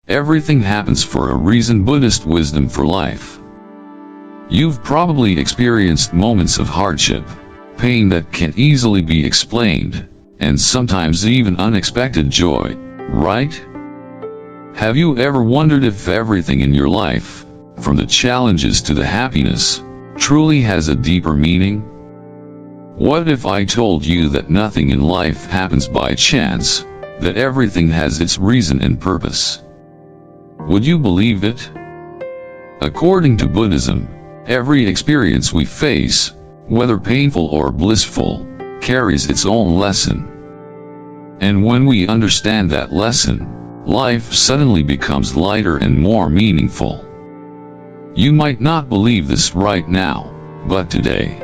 Everything happens for a reason. Buddhist wisdom for life. You've probably experienced moments of hardship, pain that can't easily be explained, and sometimes even unexpected joy, right? Have you ever wondered if everything in your life, from the challenges to the happiness, truly has a deeper meaning? What if I told you that nothing in life happens by chance, that everything has its reason and purpose? Would you believe it? According to Buddhism, every experience we face, whether painful or blissful, carries its own lesson. And when we understand that lesson, life suddenly becomes lighter and more meaningful. You might not believe this right now, but today,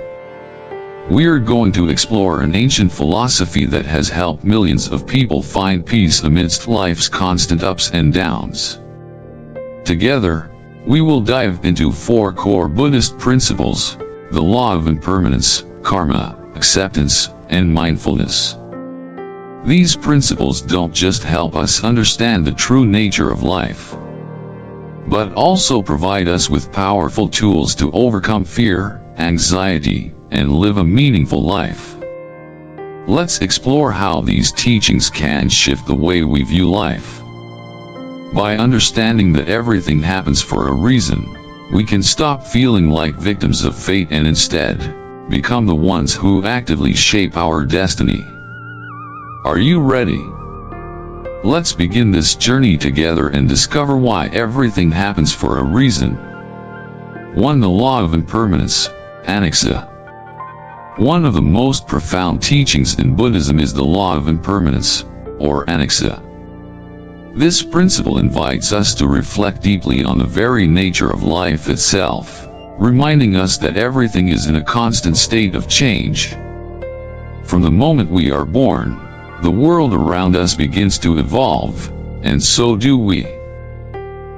we're going to explore an ancient philosophy that has helped millions of people find peace amidst life's constant ups and downs. Together, we will dive into 4 core Buddhist principles: the law of impermanence, karma, acceptance, and mindfulness. These principles don't just help us understand the true nature of life, but also provide us with powerful tools to overcome fear, anxiety, and live a meaningful life. Let's explore how these teachings can shift the way we view life. By understanding that everything happens for a reason, we can stop feeling like victims of fate and instead become the ones who actively shape our destiny. Are you ready? Let's begin this journey together and discover why everything happens for a reason. 1. The law of impermanence, anicca. One of the most profound teachings in Buddhism is the law of impermanence, or anicca. This principle invites us to reflect deeply on the very nature of life itself, reminding us that everything is in a constant state of change. From the moment we are born, the world around us begins to evolve, and so do we.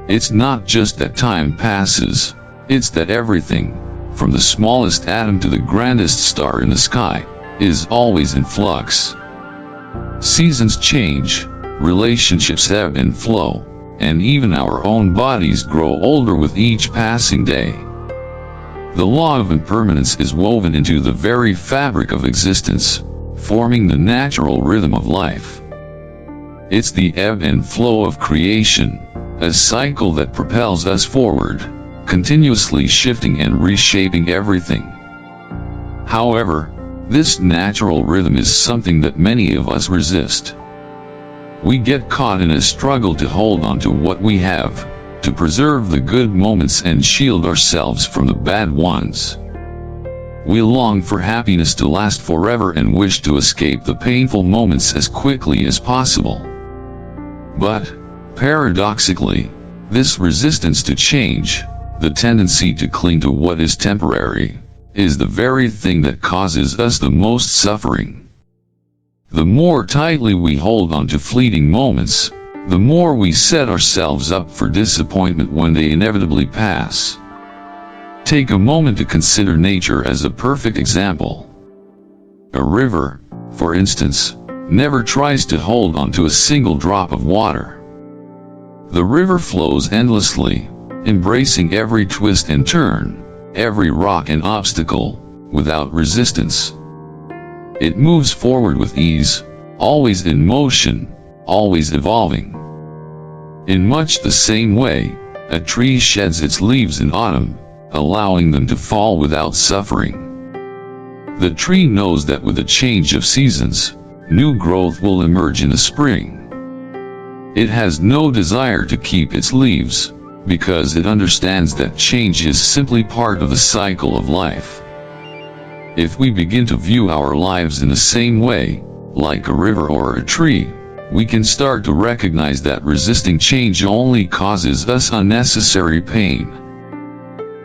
It's not just that time passes, it's that everything, from the smallest atom to the grandest star in the sky, is always in flux. Seasons change, relationships ebb and flow, and even our own bodies grow older with each passing day. The law of impermanence is woven into the very fabric of existence, forming the natural rhythm of life. It's the ebb and flow of creation, a cycle that propels us forward, continuously shifting and reshaping everything. However, this natural rhythm is something that many of us resist. We get caught in a struggle to hold on to what we have, to preserve the good moments and shield ourselves from the bad ones. We long for happiness to last forever and wish to escape the painful moments as quickly as possible. But, paradoxically, this resistance to change, the tendency to cling to what is temporary, is the very thing that causes us the most suffering. The more tightly we hold on to fleeting moments, the more we set ourselves up for disappointment when they inevitably pass. Take a moment to consider nature as a perfect example. A river, for instance, never tries to hold on to a single drop of water. The river flows endlessly, embracing every twist and turn, every rock and obstacle, without resistance. It moves forward with ease, always in motion, always evolving. In much the same way, a tree sheds its leaves in autumn, allowing them to fall without suffering. The tree knows that with a change of seasons, new growth will emerge in the spring. It has no desire to keep its leaves, because it understands that change is simply part of the cycle of life. If we begin to view our lives in the same way, like a river or a tree, we can start to recognize that resisting change only causes us unnecessary pain.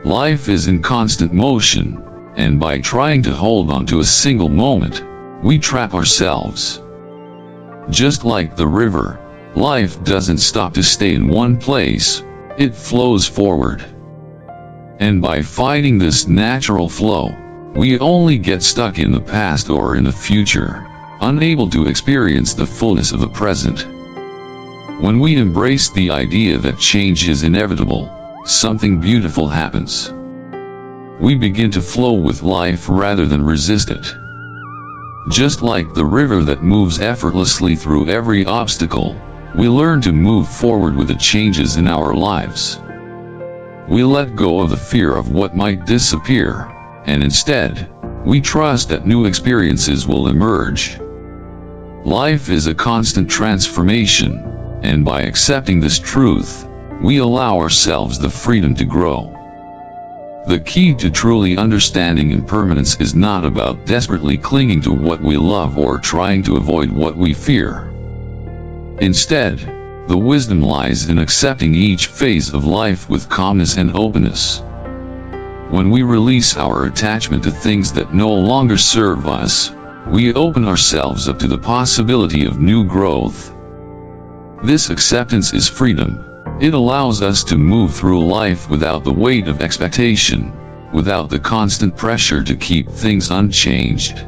Life is in constant motion, and by trying to hold on to a single moment, we trap ourselves. Just like the river, life doesn't stop to stay in one place, it flows forward. And by fighting this natural flow, we only get stuck in the past or in the future, unable to experience the fullness of the present. When we embrace the idea that change is inevitable, something beautiful happens. We begin to flow with life rather than resist it. Just like the river that moves effortlessly through every obstacle, we learn to move forward with the changes in our lives. We let go of the fear of what might disappear, and instead, we trust that new experiences will emerge. Life is a constant transformation, and by accepting this truth, we allow ourselves the freedom to grow. The key to truly understanding impermanence is not about desperately clinging to what we love or trying to avoid what we fear. Instead, the wisdom lies in accepting each phase of life with calmness and openness. When we release our attachment to things that no longer serve us, we open ourselves up to the possibility of new growth. This acceptance is freedom. It allows us to move through life without the weight of expectation, without the constant pressure to keep things unchanged.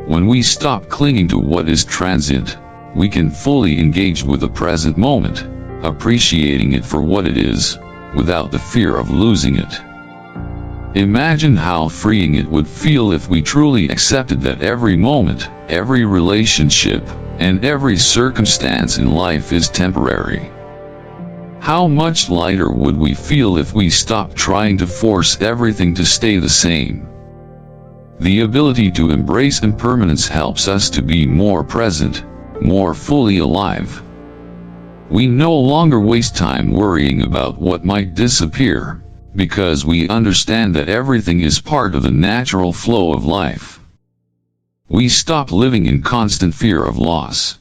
When we stop clinging to what is transient, we can fully engage with the present moment, appreciating it for what it is, without the fear of losing it. Imagine how freeing it would feel if we truly accepted that every moment, every relationship, and every circumstance in life is temporary. How much lighter would we feel if we stopped trying to force everything to stay the same? The ability to embrace impermanence helps us to be more present, more fully alive. We no longer waste time worrying about what might disappear, because we understand that everything is part of the natural flow of life. We stop living in constant fear of loss.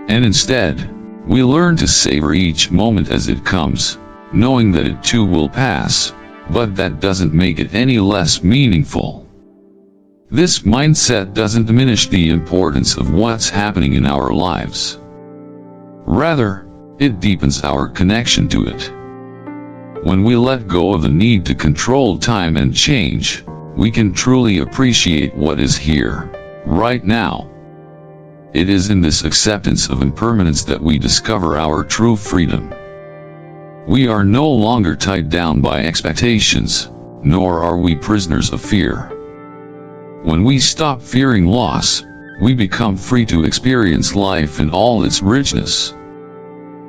And instead, we learn to savor each moment as it comes, knowing that it too will pass, but that doesn't make it any less meaningful. This mindset doesn't diminish the importance of what's happening in our lives. Rather, it deepens our connection to it. When we let go of the need to control time and change, we can truly appreciate what is here, right now. It is in this acceptance of impermanence that we discover our true freedom. We are no longer tied down by expectations, nor are we prisoners of fear. When we stop fearing loss, we become free to experience life in all its richness.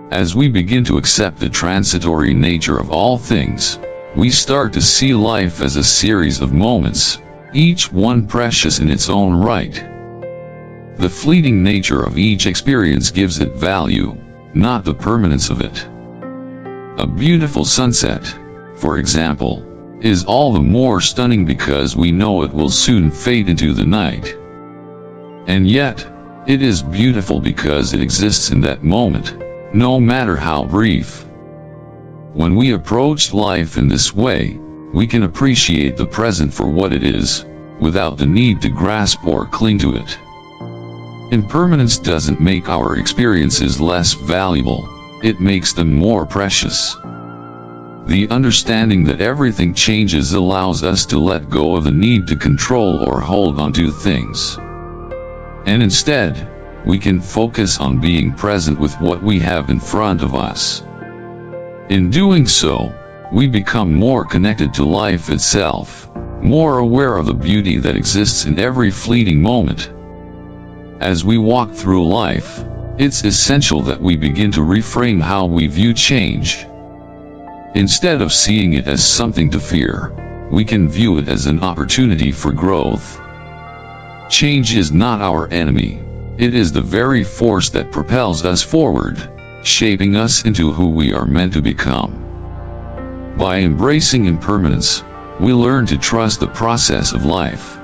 As we begin to accept the transitory nature of all things, we start to see life as a series of moments, each one precious in its own right. The fleeting nature of each experience gives it value, not the permanence of it. A beautiful sunset, for example, is all the more stunning because we know it will soon fade into the night. And yet, it is beautiful because it exists in that moment, no matter how brief. When we approach life in this way, we can appreciate the present for what it is, without the need to grasp or cling to it. Impermanence doesn't make our experiences less valuable, it makes them more precious. The understanding that everything changes allows us to let go of the need to control or hold on to things. And instead, we can focus on being present with what we have in front of us. In doing so, we become more connected to life itself, more aware of the beauty that exists in every fleeting moment. As we walk through life, it's essential that we begin to reframe how we view change. Instead of seeing it as something to fear, we can view it as an opportunity for growth. Change is not our enemy, it is the very force that propels us forward, shaping us into who we are meant to become. By embracing impermanence, we learn to trust the process of life.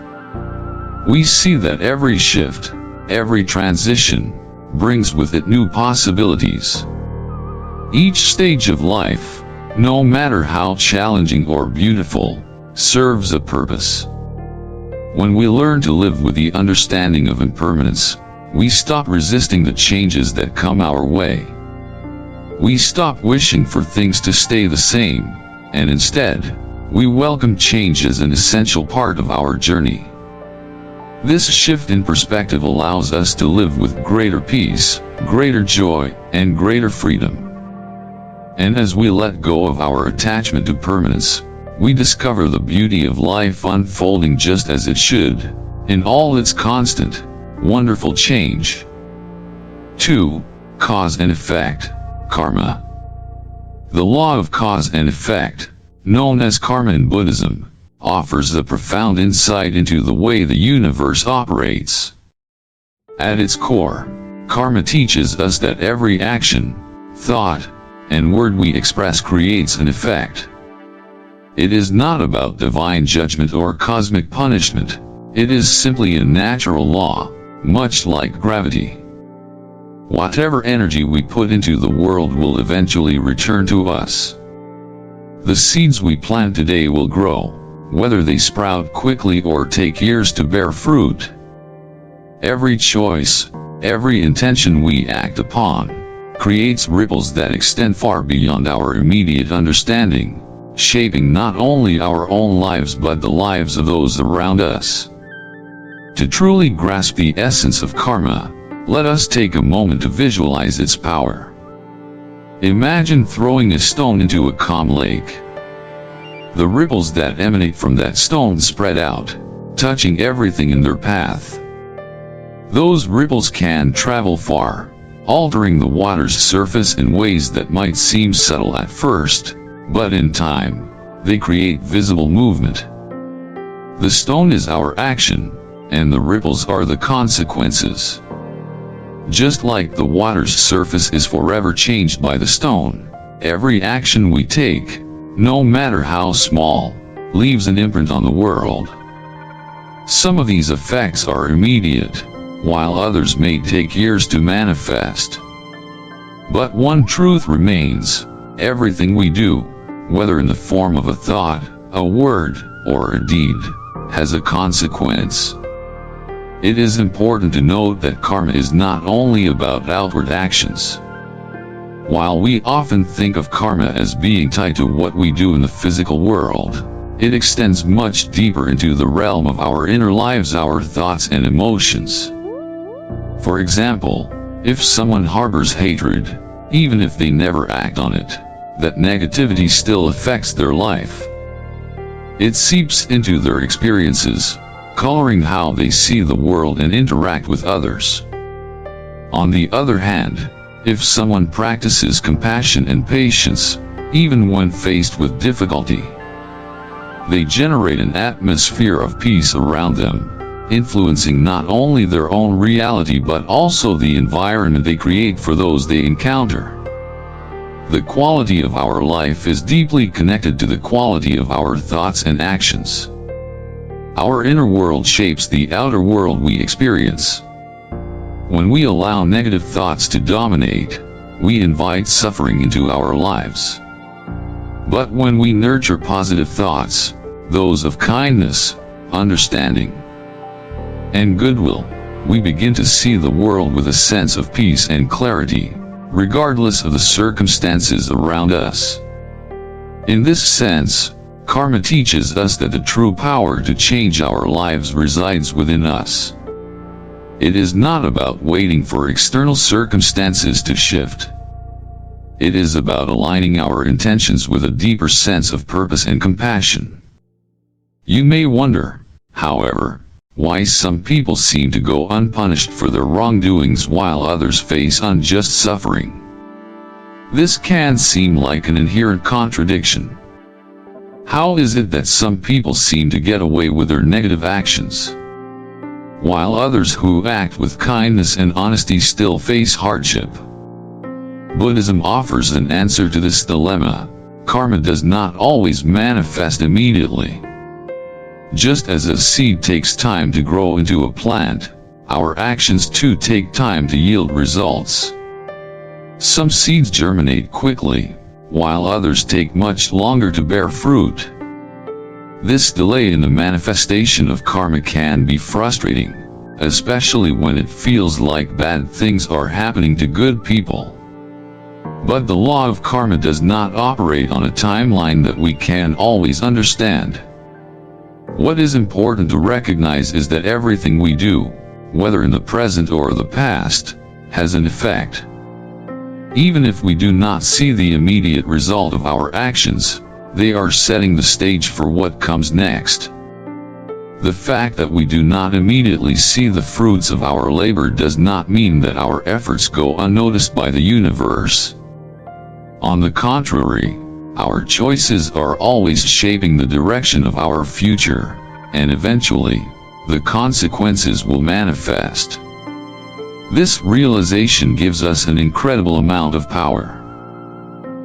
We see that every shift, every transition, brings with it new possibilities. Each stage of life, no matter how challenging or beautiful, serves a purpose. When we learn to live with the understanding of impermanence, we stop resisting the changes that come our way. We stop wishing for things to stay the same, and instead, we welcome change as an essential part of our journey. This shift in perspective allows us to live with greater peace, greater joy, and greater freedom. And as we let go of our attachment to permanence, we discover the beauty of life unfolding just as it should, in all its constant, wonderful change. 2. Cause and effect, karma. The law of cause and effect, known as karma in Buddhism, offers a profound insight into the way the universe operates. At its core, karma teaches us that every action, thought, and word we express creates an effect. It is not about divine judgment or cosmic punishment. It is simply a natural law, much like gravity. Whatever energy we put into the world will eventually return to us. The seeds we plant today will grow, whether they sprout quickly or take years to bear fruit. Every choice, every intention we act upon, creates ripples that extend far beyond our immediate understanding, shaping not only our own lives but the lives of those around us. To truly grasp the essence of karma, let us take a moment to visualize its power. Imagine throwing a stone into a calm lake. The ripples that emanate from that stone spread out, touching everything in their path. Those ripples can travel far, altering the water's surface in ways that might seem subtle at first, but in time, they create visible movement. The stone is our action, and the ripples are the consequences. Just like the water's surface is forever changed by the stone, every action we take, no matter how small, leaves an imprint on the world. Some of these effects are immediate, while others may take years to manifest. But one truth remains: everything we do, whether in the form of a thought, a word, or a deed, has a consequence. It is important to note that karma is not only about outward actions. While we often think of karma as being tied to what we do in the physical world, it extends much deeper into the realm of our inner lives, our thoughts and emotions. For example, if someone harbors hatred, even if they never act on it, that negativity still affects their life. It seeps into their experiences, coloring how they see the world and interact with others. On the other hand, if someone practices compassion and patience, even when faced with difficulty, they generate an atmosphere of peace around them, influencing not only their own reality but also the environment they create for those they encounter. The quality of our life is deeply connected to the quality of our thoughts and actions. Our inner world shapes the outer world we experience. When we allow negative thoughts to dominate, we invite suffering into our lives. But when we nurture positive thoughts, those of kindness, understanding, and goodwill, we begin to see the world with a sense of peace and clarity, regardless of the circumstances around us. In this sense, karma teaches us that the true power to change our lives resides within us. It is not about waiting for external circumstances to shift. It is about aligning our intentions with a deeper sense of purpose and compassion. You may wonder, however, why some people seem to go unpunished for their wrongdoings while others face unjust suffering. This can seem like an inherent contradiction. How is it that some people seem to get away with their negative actions, while others who act with kindness and honesty still face hardship? Buddhism offers an answer to this dilemma. Karma does not always manifest immediately. Just as a seed takes time to grow into a plant, our actions too take time to yield results. Some seeds germinate quickly, while others take much longer to bear fruit. This delay in the manifestation of karma can be frustrating, especially when it feels like bad things are happening to good people. But the law of karma does not operate on a timeline that we can always understand. What is important to recognize is that everything we do, whether in the present or the past, has an effect. Even if we do not see the immediate result of our actions, they are setting the stage for what comes next. The fact that we do not immediately see the fruits of our labor does not mean that our efforts go unnoticed by the universe. On the contrary, our choices are always shaping the direction of our future, and eventually, the consequences will manifest. This realization gives us an incredible amount of power.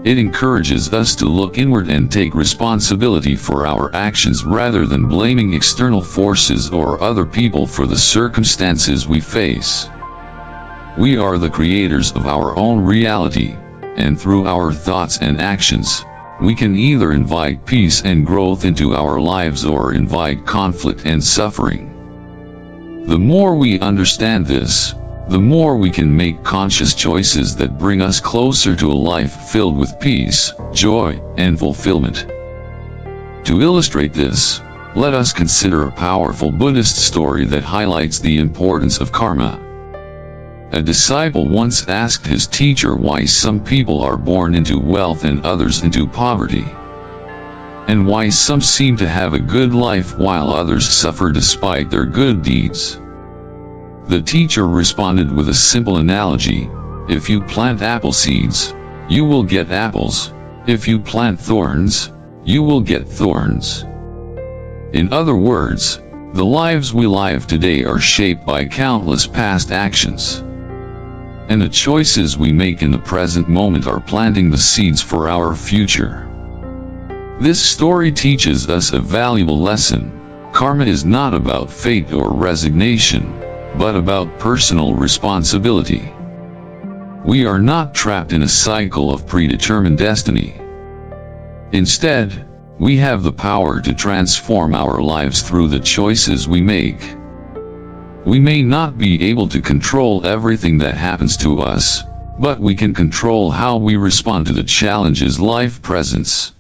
It encourages us to look inward and take responsibility for our actions rather than blaming external forces or other people for the circumstances we face. We are the creators of our own reality, and through our thoughts and actions, we can either invite peace and growth into our lives or invite conflict and suffering. The more we understand this, the more we can make conscious choices that bring us closer to a life filled with peace, joy, and fulfillment. To illustrate this, let us consider a powerful Buddhist story that highlights the importance of karma. A disciple once asked his teacher why some people are born into wealth and others into poverty, and why some seem to have a good life while others suffer despite their good deeds. The teacher responded with a simple analogy: if you plant apple seeds, you will get apples. If you plant thorns, you will get thorns. In other words, the lives we live today are shaped by countless past actions. And the choices we make in the present moment are planting the seeds for our future. This story teaches us a valuable lesson. Karma is not about fate or resignation, but about personal responsibility. We are not trapped in a cycle of predetermined destiny. Instead, we have the power to transform our lives through the choices we make. We may not be able to control everything that happens to us, but we can control how we respond to the challenges life presents.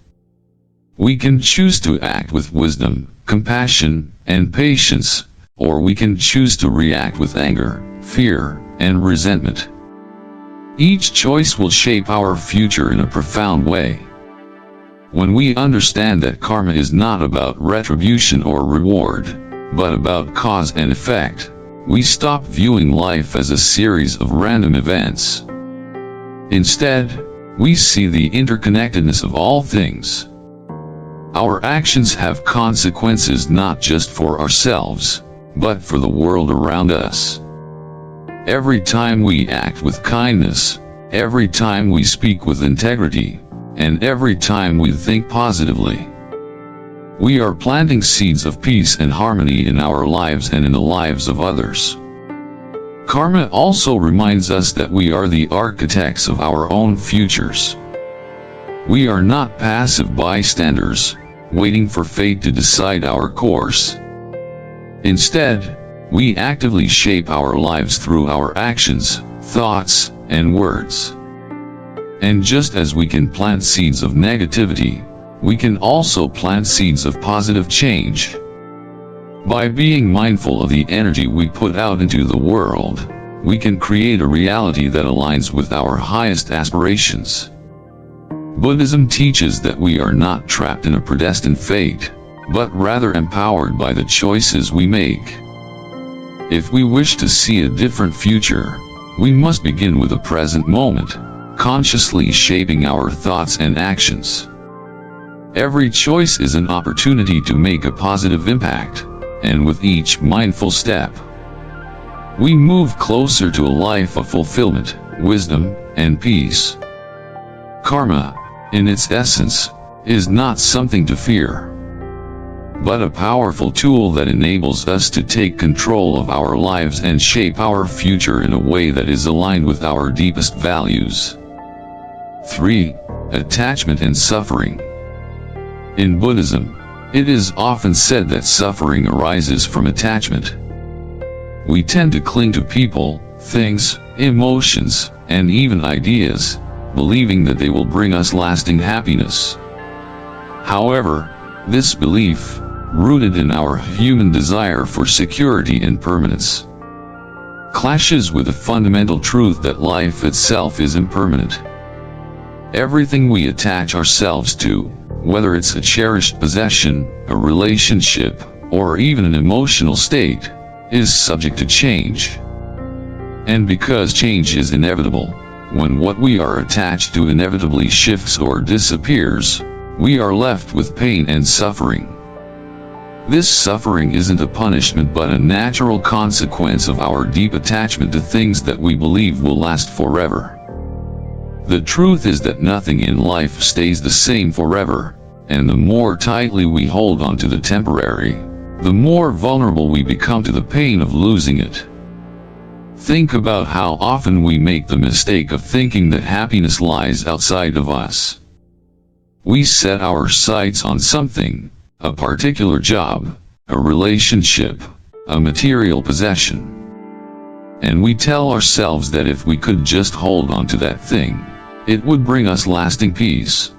We can choose to act with wisdom, compassion, and patience, or we can choose to react with anger, fear, and resentment. Each choice will shape our future in a profound way. When we understand that karma is not about retribution or reward, but about cause and effect, we stop viewing life as a series of random events. Instead, we see the interconnectedness of all things. Our actions have consequences not just for ourselves, but for the world around us. Every time we act with kindness, every time we speak with integrity, and every time we think positively, we are planting seeds of peace and harmony in our lives and in the lives of others. Karma also reminds us that we are the architects of our own futures. We are not passive bystanders, waiting for fate to decide our course. Instead, we actively shape our lives through our actions, thoughts, and words. And just as we can plant seeds of negativity, we can also plant seeds of positive change. By being mindful of the energy we put out into the world, we can create a reality that aligns with our highest aspirations. Buddhism teaches that we are not trapped in a predestined fate, but rather empowered by the choices we make. If we wish to see a different future, we must begin with the present moment, consciously shaping our thoughts and actions. Every choice is an opportunity to make a positive impact, and with each mindful step, we move closer to a life of fulfillment, wisdom, and peace. Karma, in its essence, is not something to fear, but a powerful tool that enables us to take control of our lives and shape our future in a way that is aligned with our deepest values. 3. Attachment and suffering. In Buddhism, it is often said that suffering arises from attachment. We tend to cling to people, things, emotions, and even ideas, believing that they will bring us lasting happiness. However, this belief, rooted in our human desire for security and permanence, clashes with the fundamental truth that life itself is impermanent. Everything we attach ourselves to, whether it's a cherished possession, a relationship, or even an emotional state, is subject to change. And because change is inevitable, when what we are attached to inevitably shifts or disappears, we are left with pain and suffering. This suffering isn't a punishment but a natural consequence of our deep attachment to things that we believe will last forever. The truth is that nothing in life stays the same forever, and the more tightly we hold on to the temporary, the more vulnerable we become to the pain of losing it. Think about how often we make the mistake of thinking that happiness lies outside of us. We set our sights on something, a particular job, a relationship, a material possession. And we tell ourselves that if we could just hold on to that thing, it would bring us lasting peace.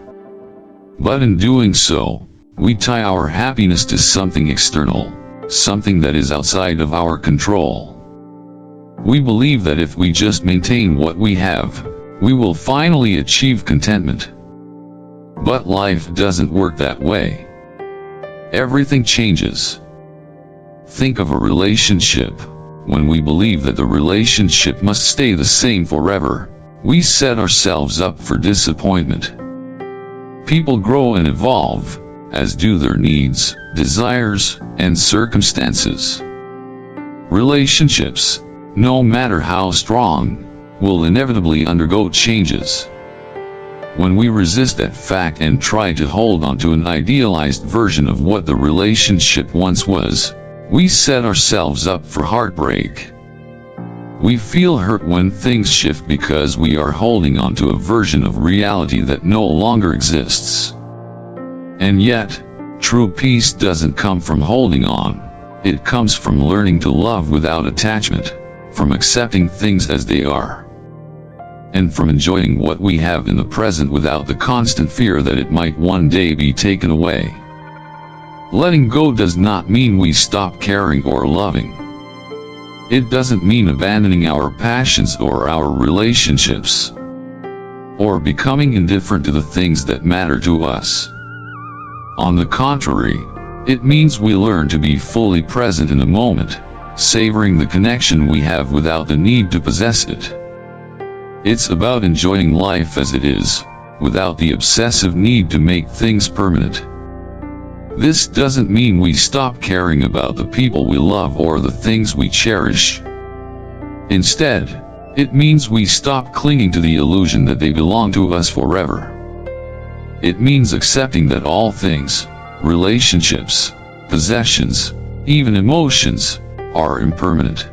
But in doing so, we tie our happiness to something external, something that is outside of our control. We believe that if we just maintain what we have, we will finally achieve contentment. But life doesn't work that way. Everything changes. Think of a relationship. When we believe that the relationship must stay the same forever, we set ourselves up for disappointment. People grow and evolve, as do their needs, desires, and circumstances. Relationships, no matter how strong, will inevitably undergo changes. When we resist that fact and try to hold on to an idealized version of what the relationship once was, we set ourselves up for heartbreak. We feel hurt when things shift because we are holding on to a version of reality that no longer exists. And yet, true peace doesn't come from holding on. It comes from learning to love without attachment, from accepting things as they are, and from enjoying what we have in the present without the constant fear that it might one day be taken away. Letting go does not mean we stop caring or loving. It doesn't mean abandoning our passions or our relationships, or becoming indifferent to the things that matter to us. On the contrary, it means we learn to be fully present in the moment, savoring the connection we have without the need to possess it. It's about enjoying life as it is, without the obsessive need to make things permanent. This doesn't mean we stop caring about the people we love or the things we cherish. Instead, it means we stop clinging to the illusion that they belong to us forever. It means accepting that all things, relationships, possessions, even emotions, are impermanent,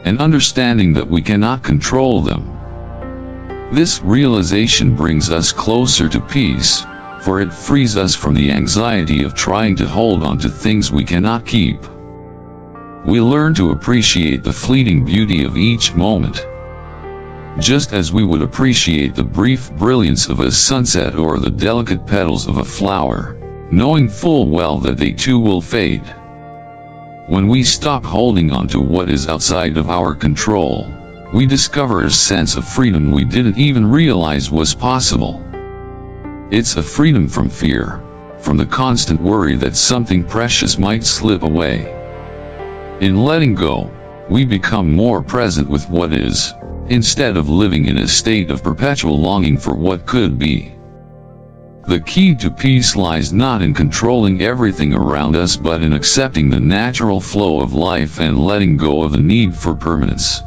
and understanding that we cannot control them. This realization brings us closer to peace, for it frees us from the anxiety of trying to hold on to things we cannot keep. We learn to appreciate the fleeting beauty of each moment, just as we would appreciate the brief brilliance of a sunset or the delicate petals of a flower, knowing full well that they too will fade. When we stop holding on to what is outside of our control, we discover a sense of freedom we didn't even realize was possible. It's a freedom from fear, from the constant worry that something precious might slip away. In letting go, we become more present with what is, instead of living in a state of perpetual longing for what could be. The key to peace lies not in controlling everything around us but in accepting the natural flow of life and letting go of the need for permanence.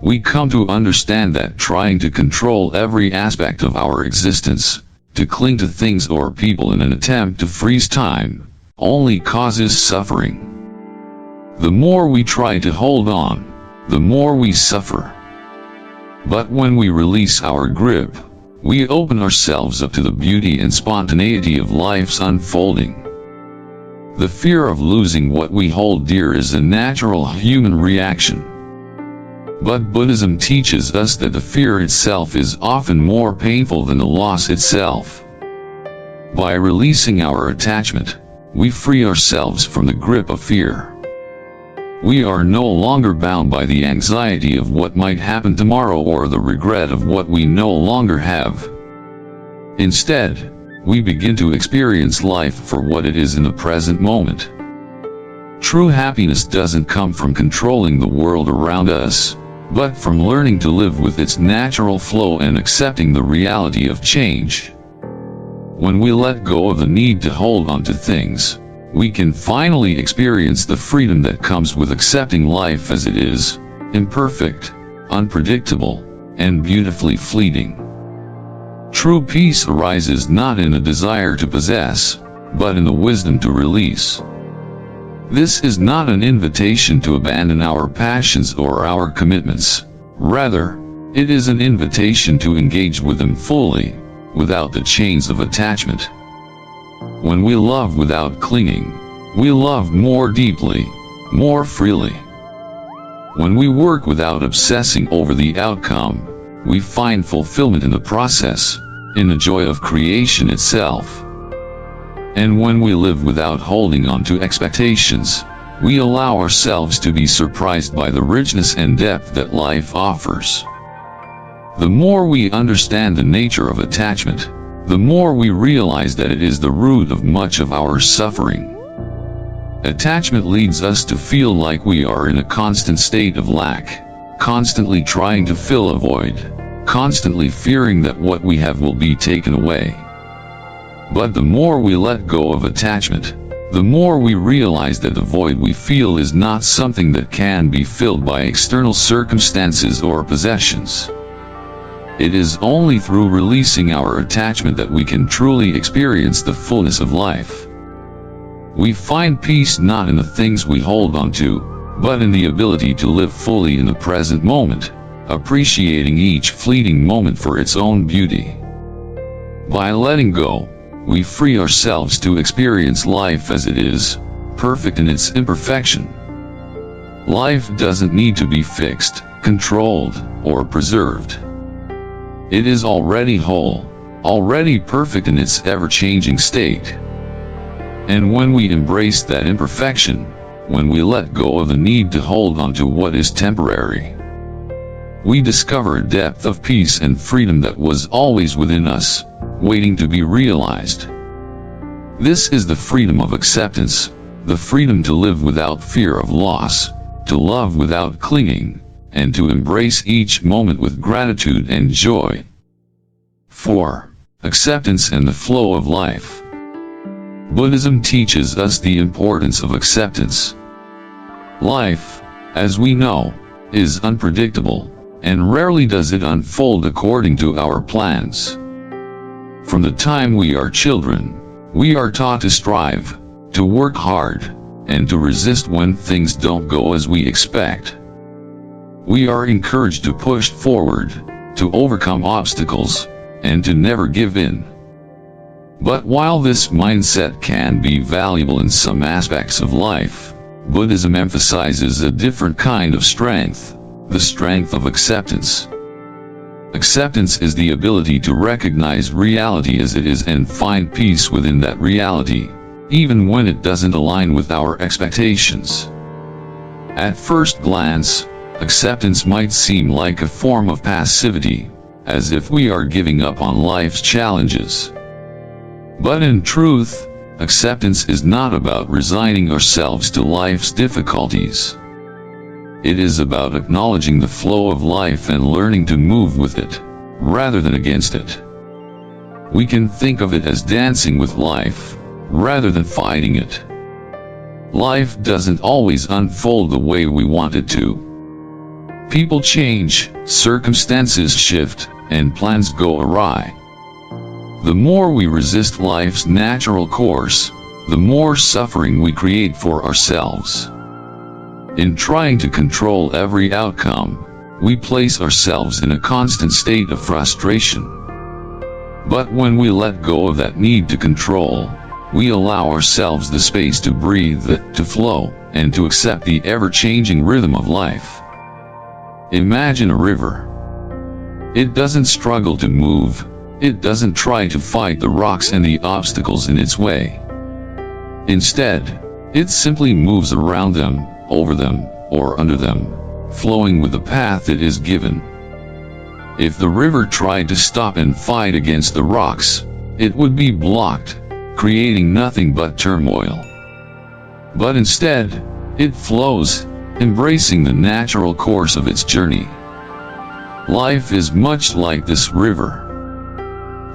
We come to understand that trying to control every aspect of our existence, to cling to things or people in an attempt to freeze time, only causes suffering. The more we try to hold on, the more we suffer. But when we release our grip, we open ourselves up to the beauty and spontaneity of life's unfolding. The fear of losing what we hold dear is a natural human reaction. But Buddhism teaches us that the fear itself is often more painful than the loss itself. By releasing our attachment, we free ourselves from the grip of fear. We are no longer bound by the anxiety of what might happen tomorrow or the regret of what we no longer have. Instead, we begin to experience life for what it is in the present moment. True happiness doesn't come from controlling the world around us, but from learning to live with its natural flow and accepting the reality of change. When we let go of the need to hold on to things, we can finally experience the freedom that comes with accepting life as it is, imperfect, unpredictable, and beautifully fleeting. True peace arises not in a desire to possess, but in the wisdom to release. This is not an invitation to abandon our passions or our commitments. Rather, it is an invitation to engage with them fully, without the chains of attachment. When we love without clinging, we love more deeply, more freely. When we work without obsessing over the outcome, we find fulfillment in the process, in the joy of creation itself. And when we live without holding on to expectations, we allow ourselves to be surprised by the richness and depth that life offers. The more we understand the nature of attachment, the more we realize that it is the root of much of our suffering. Attachment leads us to feel like we are in a constant state of lack, constantly trying to fill a void, constantly fearing that what we have will be taken away. But the more we let go of attachment, the more we realize that the void we feel is not something that can be filled by external circumstances or possessions. It is only through releasing our attachment that we can truly experience the fullness of life. We find peace not in the things we hold on to, but in the ability to live fully in the present moment, appreciating each fleeting moment for its own beauty. By letting go, we free ourselves to experience life as it is, perfect in its imperfection. Life doesn't need to be fixed, controlled, or preserved. It is already whole, already perfect in its ever-changing state. And when we embrace that imperfection, when we let go of the need to hold on to what is temporary, we discover a depth of peace and freedom that was always within us, waiting to be realized. This is the freedom of acceptance, the freedom to live without fear of loss, to love without clinging, and to embrace each moment with gratitude and joy. 4. Acceptance and the flow of life. Buddhism teaches us the importance of acceptance. Life, as we know, is unpredictable, and rarely does it unfold according to our plans. From the time we are children, we are taught to strive, to work hard, and to resist when things don't go as we expect. We are encouraged to push forward, to overcome obstacles, and to never give in. But while this mindset can be valuable in some aspects of life, Buddhism emphasizes a different kind of strength, the strength of acceptance. Acceptance is the ability to recognize reality as it is and find peace within that reality, even when it doesn't align with our expectations. At first glance, acceptance might seem like a form of passivity, as if we are giving up on life's challenges. But in truth, acceptance is not about resigning ourselves to life's difficulties. It is about acknowledging the flow of life and learning to move with it, rather than against it. We can think of it as dancing with life, rather than fighting it. Life doesn't always unfold the way we want it to. People change, circumstances shift, and plans go awry. The more we resist life's natural course, the more suffering we create for ourselves. In trying to control every outcome, we place ourselves in a constant state of frustration. But when we let go of that need to control, we allow ourselves the space to breathe, to flow, and to accept the ever-changing rhythm of life. Imagine a river. It doesn't struggle to move, it doesn't try to fight the rocks and the obstacles in its way. Instead, it simply moves around them, over them, or under them, flowing with the path it is given. If the river tried to stop and fight against the rocks, it would be blocked, creating nothing but turmoil. But instead, it flows, embracing the natural course of its journey. Life is much like this river.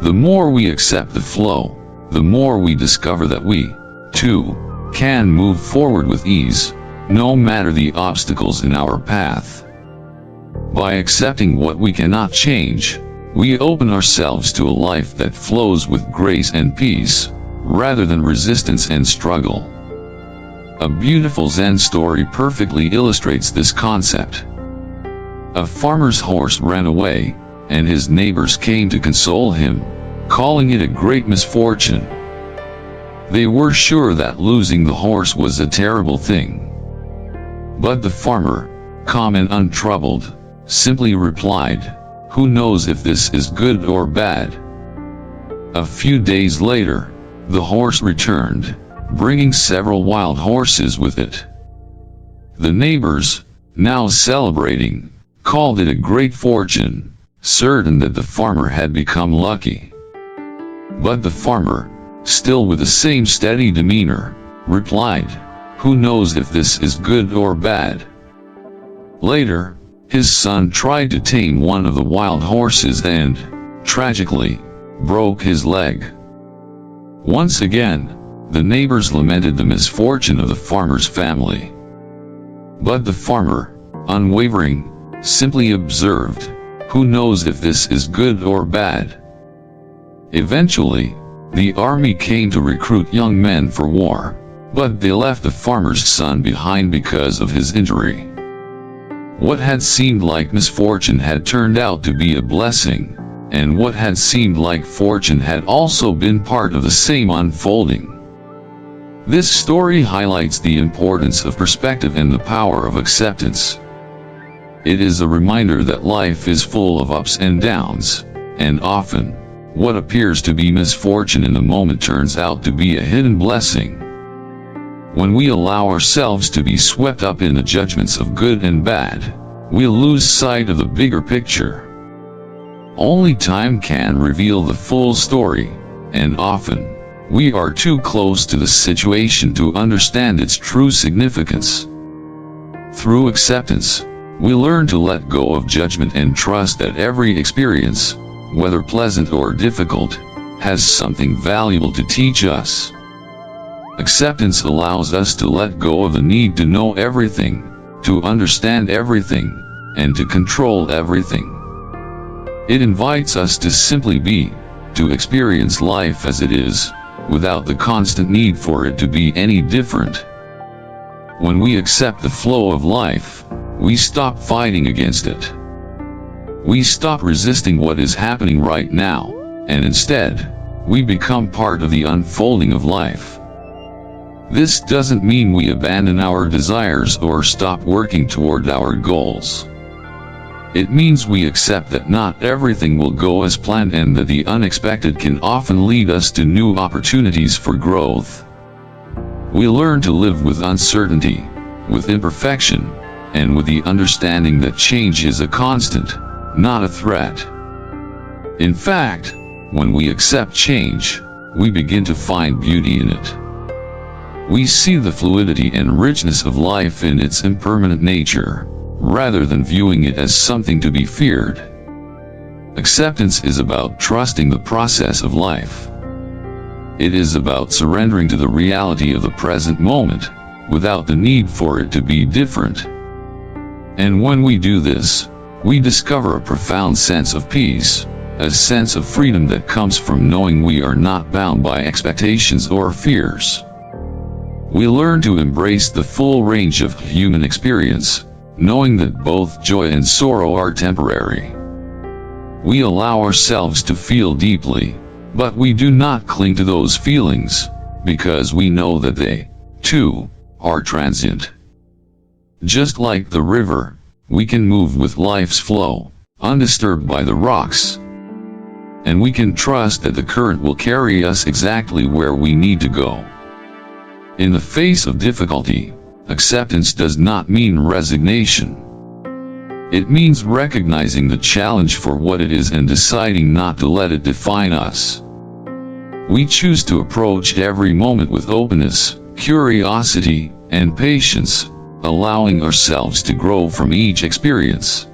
The more we accept the flow, the more we discover that we, too, can move forward with ease, no matter the obstacles in our path. By accepting what we cannot change, we open ourselves to a life that flows with grace and peace, rather than resistance and struggle. A beautiful Zen story perfectly illustrates this concept. A farmer's horse ran away, and his neighbors came to console him, calling it a great misfortune. They were sure that losing the horse was a terrible thing. But the farmer, calm and untroubled, simply replied, "Who knows if this is good or bad?" A few days later, the horse returned, bringing several wild horses with it. The neighbors, now celebrating, called it a great fortune, certain that the farmer had become lucky. But the farmer, still with the same steady demeanor, replied, "Who knows if this is good or bad?" Later, his son tried to tame one of the wild horses and, tragically, broke his leg. Once again, the neighbors lamented the misfortune of the farmer's family. But the farmer, unwavering, simply observed, "Who knows if this is good or bad?" Eventually, the army came to recruit young men for war, but they left the farmer's son behind because of his injury. What had seemed like misfortune had turned out to be a blessing, and what had seemed like fortune had also been part of the same unfolding. This story highlights the importance of perspective and the power of acceptance. It is a reminder that life is full of ups and downs, and often, what appears to be misfortune in the moment turns out to be a hidden blessing. When we allow ourselves to be swept up in the judgments of good and bad, we lose sight of the bigger picture. Only time can reveal the full story, and often, we are too close to the situation to understand its true significance. Through acceptance, we learn to let go of judgment and trust that every experience, whether pleasant or difficult, has something valuable to teach us. Acceptance allows us to let go of the need to know everything, to understand everything, and to control everything. It invites us to simply be, to experience life as it is, without the constant need for it to be any different. When we accept the flow of life, we stop fighting against it. We stop resisting what is happening right now, and instead, we become part of the unfolding of life. This doesn't mean we abandon our desires or stop working toward our goals. It means we accept that not everything will go as planned and that the unexpected can often lead us to new opportunities for growth. We learn to live with uncertainty, with imperfection, and with the understanding that change is a constant, not a threat. In fact, when we accept change, we begin to find beauty in it. We see the fluidity and richness of life in its impermanent nature, rather than viewing it as something to be feared. Acceptance is about trusting the process of life. It is about surrendering to the reality of the present moment, without the need for it to be different. And when we do this, we discover a profound sense of peace, a sense of freedom that comes from knowing we are not bound by expectations or fears. We learn to embrace the full range of human experience, knowing that both joy and sorrow are temporary. We allow ourselves to feel deeply, but we do not cling to those feelings, because we know that they, too, are transient. Just like the river, we can move with life's flow, undisturbed by the rocks. And we can trust that the current will carry us exactly where we need to go. In the face of difficulty, acceptance does not mean resignation. It means recognizing the challenge for what it is and deciding not to let it define us. We choose to approach every moment with openness, curiosity, and patience, allowing ourselves to grow from each experience.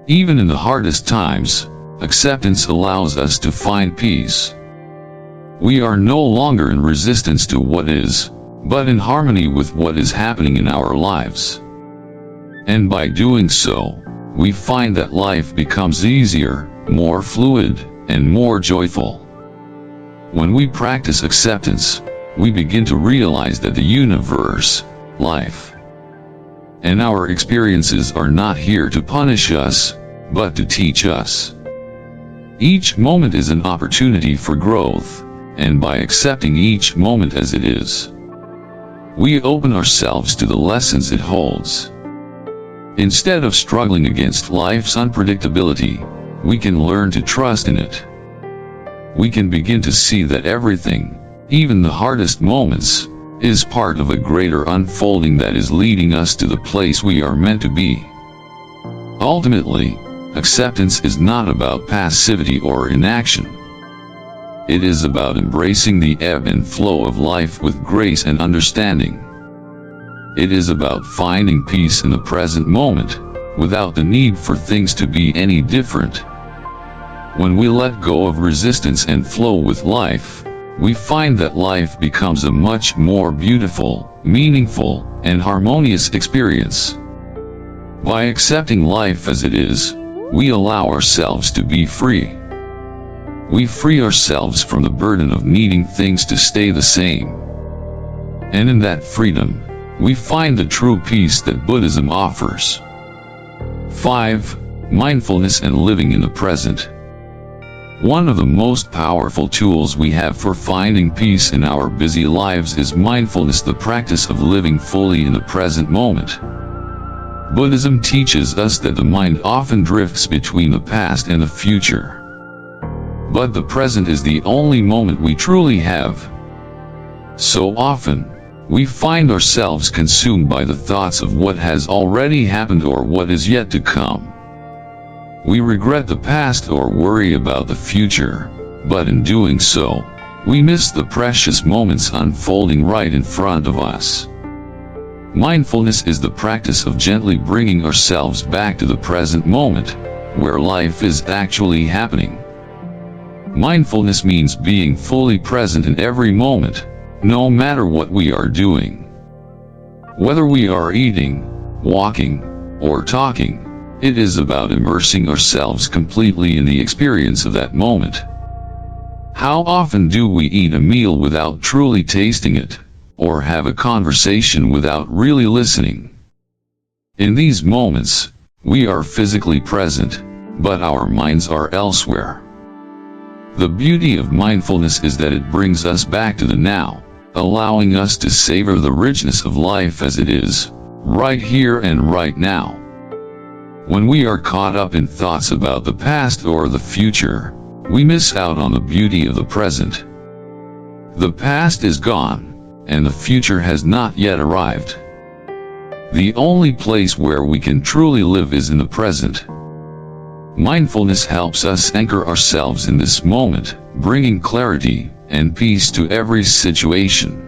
Even in the hardest times, acceptance allows us to find peace. We are no longer in resistance to what is, but in harmony with what is happening in our lives. And by doing so, we find that life becomes easier, more fluid, and more joyful. When we practice acceptance, we begin to realize that the universe, life, and our experiences are not here to punish us, but to teach us. Each moment is an opportunity for growth, and by accepting each moment as it is, we open ourselves to the lessons it holds. Instead of struggling against life's unpredictability, we can learn to trust in it. We can begin to see that everything, even the hardest moments, is part of a greater unfolding that is leading us to the place we are meant to be. Ultimately, acceptance is not about passivity or inaction. It is about embracing the ebb and flow of life with grace and understanding. It is about finding peace in the present moment, without the need for things to be any different. When we let go of resistance and flow with life, we find that life becomes a much more beautiful, meaningful, and harmonious experience. By accepting life as it is, we allow ourselves to be free. We free ourselves from the burden of needing things to stay the same. And in that freedom, we find the true peace that Buddhism offers. 5. Mindfulness and living in the present. One of the most powerful tools we have for finding peace in our busy lives is mindfulness, the practice of living fully in the present moment. Buddhism teaches us that the mind often drifts between the past and the future. But the present is the only moment we truly have. So often, we find ourselves consumed by the thoughts of what has already happened or what is yet to come. We regret the past or worry about the future, but in doing so, we miss the precious moments unfolding right in front of us. Mindfulness is the practice of gently bringing ourselves back to the present moment, where life is actually happening. Mindfulness means being fully present in every moment, no matter what we are doing. Whether we are eating, walking, or talking, it is about immersing ourselves completely in the experience of that moment. How often do we eat a meal without truly tasting it, or have a conversation without really listening? In these moments, we are physically present, but our minds are elsewhere. The beauty of mindfulness is that it brings us back to the now, allowing us to savor the richness of life as it is, right here and right now. When we are caught up in thoughts about the past or the future, we miss out on the beauty of the present. The past is gone, and the future has not yet arrived. The only place where we can truly live is in the present. Mindfulness helps us anchor ourselves in this moment, bringing clarity and peace to every situation.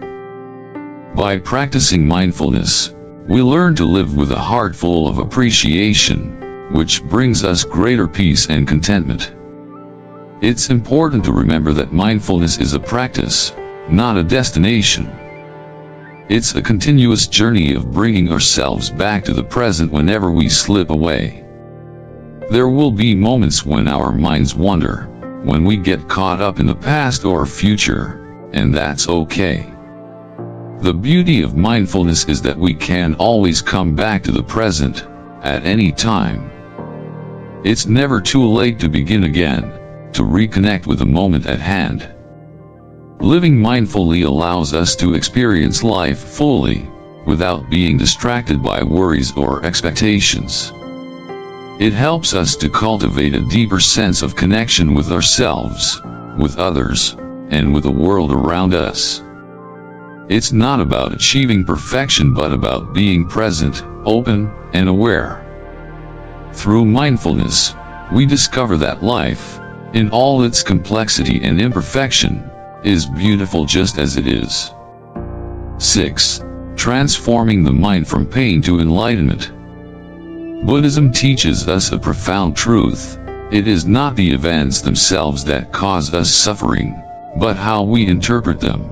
By practicing mindfulness, we learn to live with a heart full of appreciation, which brings us greater peace and contentment. It's important to remember that mindfulness is a practice, not a destination. It's a continuous journey of bringing ourselves back to the present whenever we slip away. There will be moments when our minds wander, when we get caught up in the past or future, and that's okay. The beauty of mindfulness is that we can always come back to the present, at any time. It's never too late to begin again, to reconnect with the moment at hand. Living mindfully allows us to experience life fully, without being distracted by worries or expectations. It helps us to cultivate a deeper sense of connection with ourselves, with others, and with the world around us. It's not about achieving perfection but about being present, open, and aware. Through mindfulness, we discover that life, in all its complexity and imperfection, is beautiful just as it is. 6. Transforming the mind from pain to enlightenment. Buddhism teaches us a profound truth. It is not the events themselves that cause us suffering, but how we interpret them.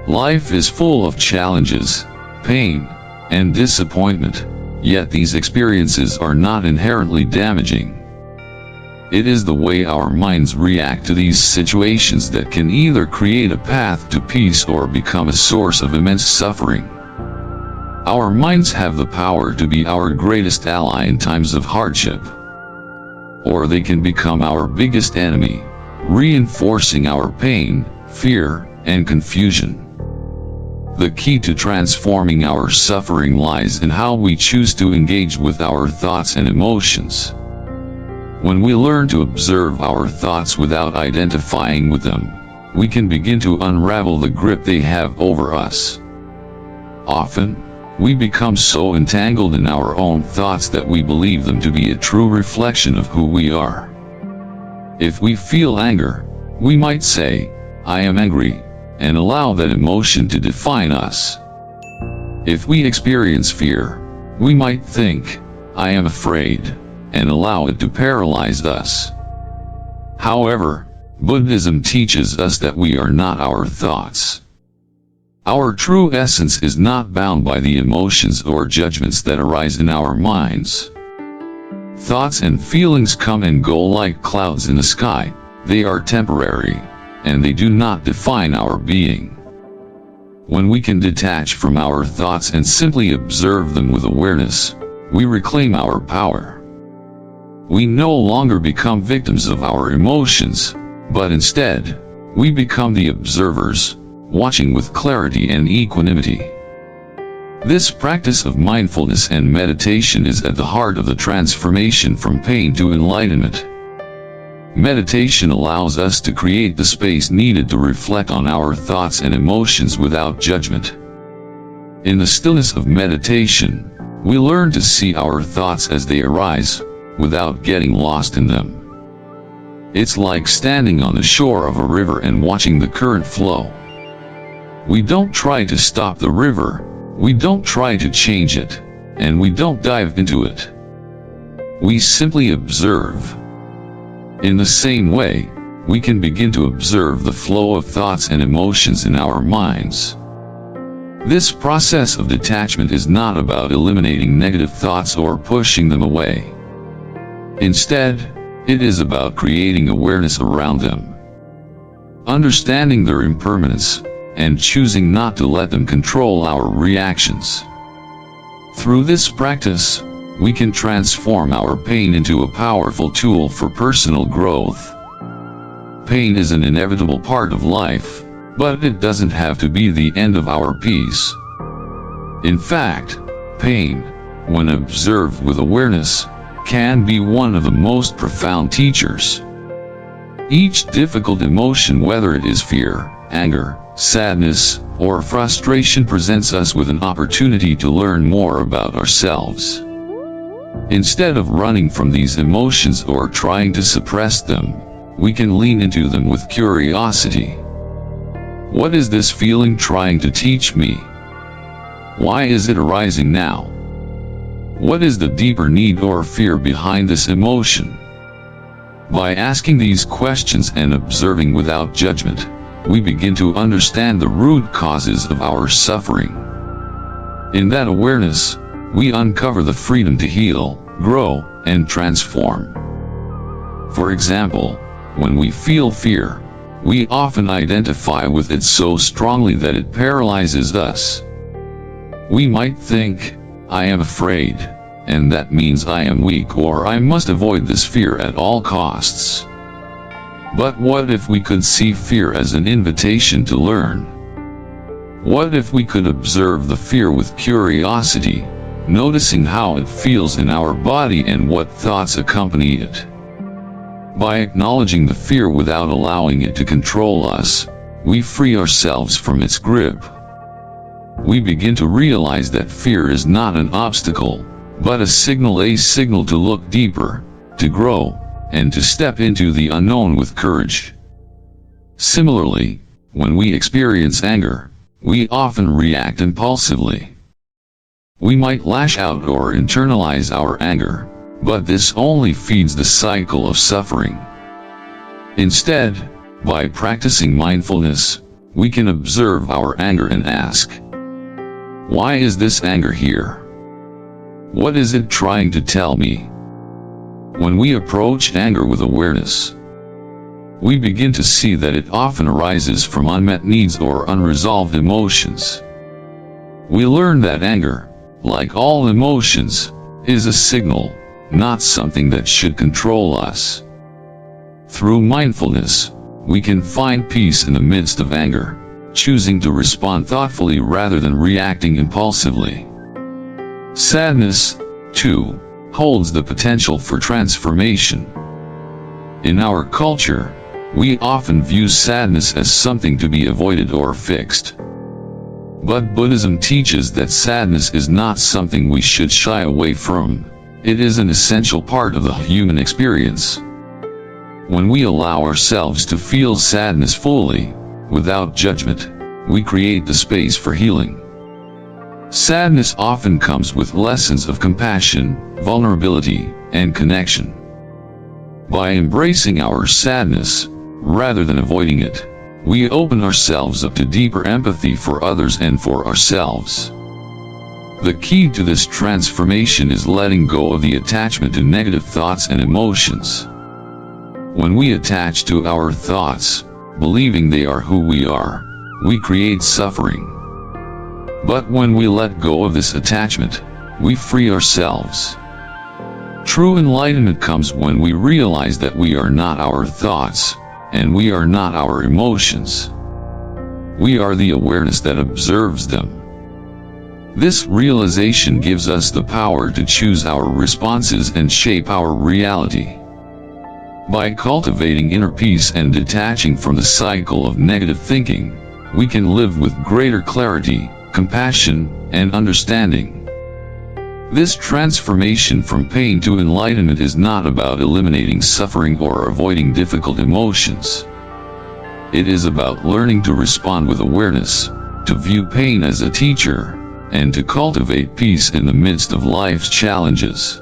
Life is full of challenges, pain, and disappointment, yet these experiences are not inherently damaging. It is the way our minds react to these situations that can either create a path to peace or become a source of immense suffering. Our minds have the power to be our greatest ally in times of hardship, or they can become our biggest enemy, reinforcing our pain, fear, and confusion. The key to transforming our suffering lies in how we choose to engage with our thoughts and emotions. When we learn to observe our thoughts without identifying with them, we can begin to unravel the grip they have over us. Often, we become so entangled in our own thoughts that we believe them to be a true reflection of who we are. If we feel anger, we might say, "I am angry," and allow that emotion to define us. If we experience fear, we might think, "I am afraid," and allow it to paralyze us. However, Buddhism teaches us that we are not our thoughts. Our true essence is not bound by the emotions or judgments that arise in our minds. Thoughts and feelings come and go like clouds in the sky. They are temporary, and they do not define our being. When we can detach from our thoughts and simply observe them with awareness, we reclaim our power. We no longer become victims of our emotions, but instead, we become the observers, watching with clarity and equanimity. This practice of mindfulness and meditation is at the heart of the transformation from pain to enlightenment. Meditation allows us to create the space needed to reflect on our thoughts and emotions without judgment. In the stillness of meditation, we learn to see our thoughts as they arise, without getting lost in them. It's like standing on the shore of a river and watching the current flow. We don't try to stop the river, we don't try to change it, and we don't dive into it. We simply observe. In the same way, we can begin to observe the flow of thoughts and emotions in our minds. This process of detachment is not about eliminating negative thoughts or pushing them away. Instead, it is about creating awareness around them, understanding their impermanence, and choosing not to let them control our reactions. Through this practice, we can transform our pain into a powerful tool for personal growth. Pain is an inevitable part of life, but it doesn't have to be the end of our peace. In fact, pain, when observed with awareness, can be one of the most profound teachers. Each difficult emotion, whether it is fear, anger, sadness, or frustration, presents us with an opportunity to learn more about ourselves. Instead of running from these emotions or trying to suppress them, we can lean into them with curiosity. What is this feeling trying to teach me? Why is it arising now? What is the deeper need or fear behind this emotion? By asking these questions and observing without judgment, we begin to understand the root causes of our suffering. In that awareness, we uncover the freedom to heal, grow, and transform. For example, when we feel fear, we often identify with it so strongly that it paralyzes us. We might think, "I am afraid, and that means I am weak, or I must avoid this fear at all costs." But what if we could see fear as an invitation to learn? What if we could observe the fear with curiosity, noticing how it feels in our body and what thoughts accompany it? By acknowledging the fear without allowing it to control us, we free ourselves from its grip. We begin to realize that fear is not an obstacle, but a signal to look deeper, to grow, and to step into the unknown with courage. Similarly, when we experience anger, we often react impulsively. We might lash out or internalize our anger, but this only feeds the cycle of suffering. Instead, by practicing mindfulness, we can observe our anger and ask, why is this anger here? What is it trying to tell me? When we approach anger with awareness, we begin to see that it often arises from unmet needs or unresolved emotions. We learn that anger, like all emotions, is a signal, not something that should control us. Through mindfulness, we can find peace in the midst of anger, choosing to respond thoughtfully rather than reacting impulsively. Sadness, too, holds the potential for transformation. In our culture, we often view sadness as something to be avoided or fixed. But Buddhism teaches that sadness is not something we should shy away from. It is an essential part of the human experience. When we allow ourselves to feel sadness fully, without judgment, we create the space for healing. Sadness often comes with lessons of compassion, vulnerability, and connection. By embracing our sadness, rather than avoiding it, we open ourselves up to deeper empathy for others and for ourselves. The key to this transformation is letting go of the attachment to negative thoughts and emotions. When we attach to our thoughts, believing they are who we are, we create suffering. But when we let go of this attachment, we free ourselves. True enlightenment comes when we realize that we are not our thoughts, and we are not our emotions. We are the awareness that observes them. This realization gives us the power to choose our responses and shape our reality. By cultivating inner peace and detaching from the cycle of negative thinking, we can live with greater clarity, compassion, and understanding. This transformation from pain to enlightenment is not about eliminating suffering or avoiding difficult emotions. It is about learning to respond with awareness, to view pain as a teacher, and to cultivate peace in the midst of life's challenges.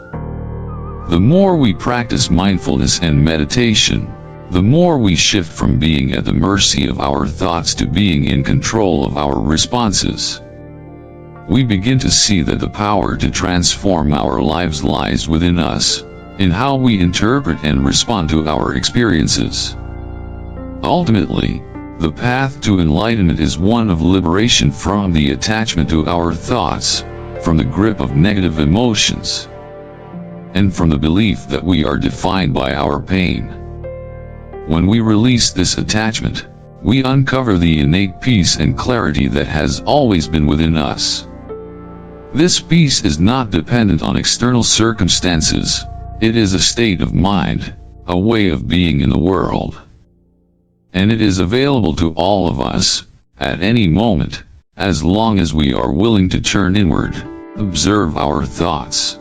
The more we practice mindfulness and meditation, the more we shift from being at the mercy of our thoughts to being in control of our responses. We begin to see that the power to transform our lives lies within us, in how we interpret and respond to our experiences. Ultimately, the path to enlightenment is one of liberation from the attachment to our thoughts, from the grip of negative emotions, and from the belief that we are defined by our pain. When we release this attachment, we uncover the innate peace and clarity that has always been within us. This peace is not dependent on external circumstances, it is a state of mind, a way of being in the world. And it is available to all of us, at any moment, as long as we are willing to turn inward, observe our thoughts,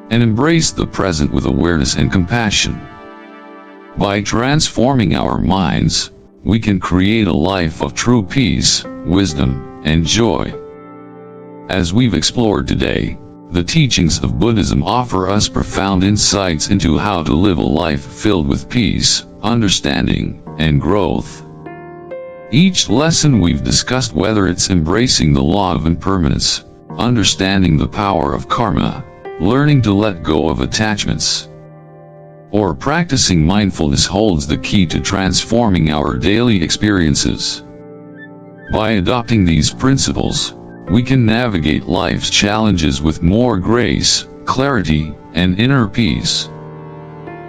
and embrace the present with awareness and compassion. By transforming our minds, we can create a life of true peace, wisdom, and joy. As we've explored today, the teachings of Buddhism offer us profound insights into how to live a life filled with peace, understanding, and growth. Each lesson we've discussed, whether it's embracing the law of impermanence, understanding the power of karma, learning to let go of attachments, or practicing mindfulness, holds the key to transforming our daily experiences. By adopting these principles, we can navigate life's challenges with more grace, clarity, and inner peace.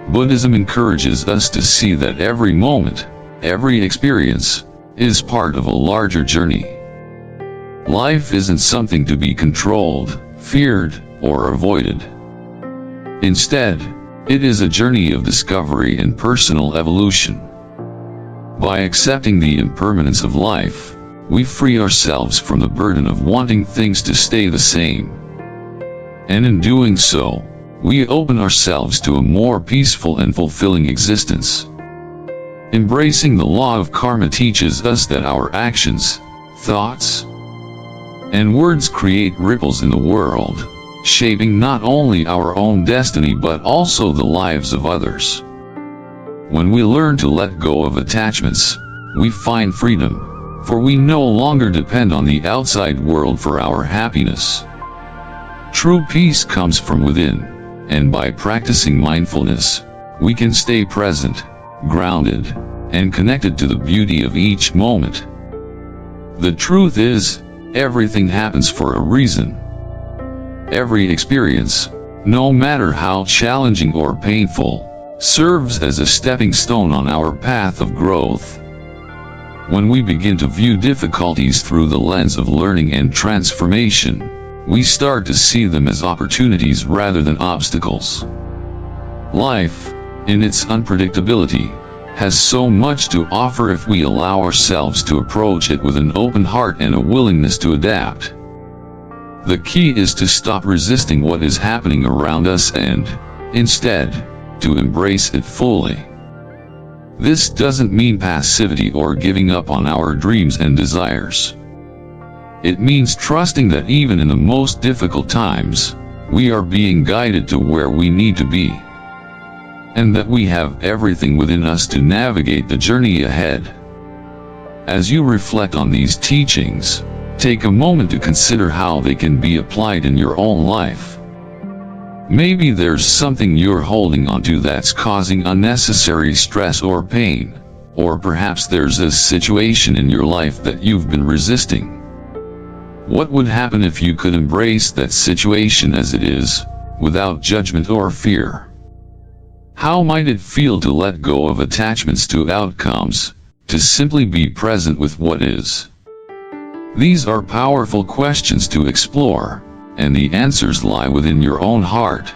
Buddhism encourages us to see that every moment, every experience, is part of a larger journey. Life isn't something to be controlled, feared, or avoided. Instead, it is a journey of discovery and personal evolution. By accepting the impermanence of life, we free ourselves from the burden of wanting things to stay the same. And in doing so, we open ourselves to a more peaceful and fulfilling existence. Embracing the law of karma teaches us that our actions, thoughts, and words create ripples in the world, shaping not only our own destiny but also the lives of others. When we learn to let go of attachments, we find freedom, for we no longer depend on the outside world for our happiness. True peace comes from within, and by practicing mindfulness, we can stay present, grounded, and connected to the beauty of each moment. The truth is, everything happens for a reason. Every experience, no matter how challenging or painful, serves as a stepping stone on our path of growth. When we begin to view difficulties through the lens of learning and transformation, we start to see them as opportunities rather than obstacles. Life, in its unpredictability, has so much to offer if we allow ourselves to approach it with an open heart and a willingness to adapt. The key is to stop resisting what is happening around us and, instead, to embrace it fully. This doesn't mean passivity or giving up on our dreams and desires. It means trusting that even in the most difficult times, we are being guided to where we need to be, and that we have everything within us to navigate the journey ahead. As you reflect on these teachings, take a moment to consider how they can be applied in your own life. Maybe there's something you're holding onto that's causing unnecessary stress or pain, or perhaps there's a situation in your life that you've been resisting. What would happen if you could embrace that situation as it is, without judgment or fear? How might it feel to let go of attachments to outcomes, to simply be present with what is? These are powerful questions to explore, and the answers lie within your own heart.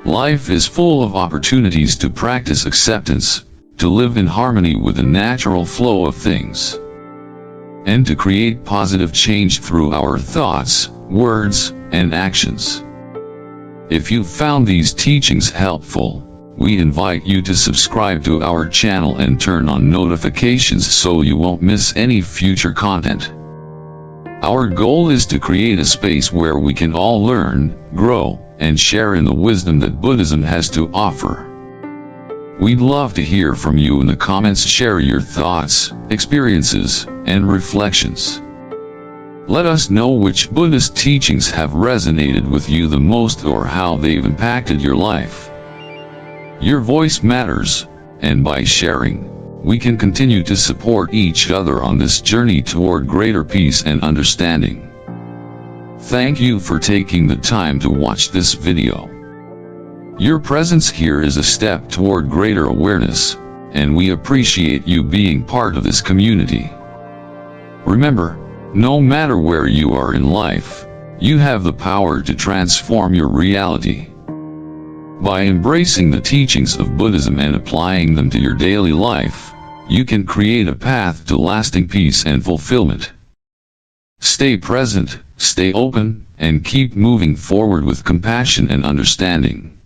Life is full of opportunities to practice acceptance, to live in harmony with the natural flow of things, and to create positive change through our thoughts, words, and actions. If you found these teachings helpful, we invite you to subscribe to our channel and turn on notifications so you won't miss any future content. Our goal is to create a space where we can all learn, grow, and share in the wisdom that Buddhism has to offer. We'd love to hear from you in the comments. Share your thoughts, experiences, and reflections. Let us know which Buddhist teachings have resonated with you the most or how they've impacted your life. Your voice matters, and by sharing, we can continue to support each other on this journey toward greater peace and understanding. Thank you for taking the time to watch this video. Your presence here is a step toward greater awareness, and we appreciate you being part of this community. Remember, no matter where you are in life, you have the power to transform your reality. By embracing the teachings of Buddhism and applying them to your daily life, you can create a path to lasting peace and fulfillment. Stay present, stay open, and keep moving forward with compassion and understanding.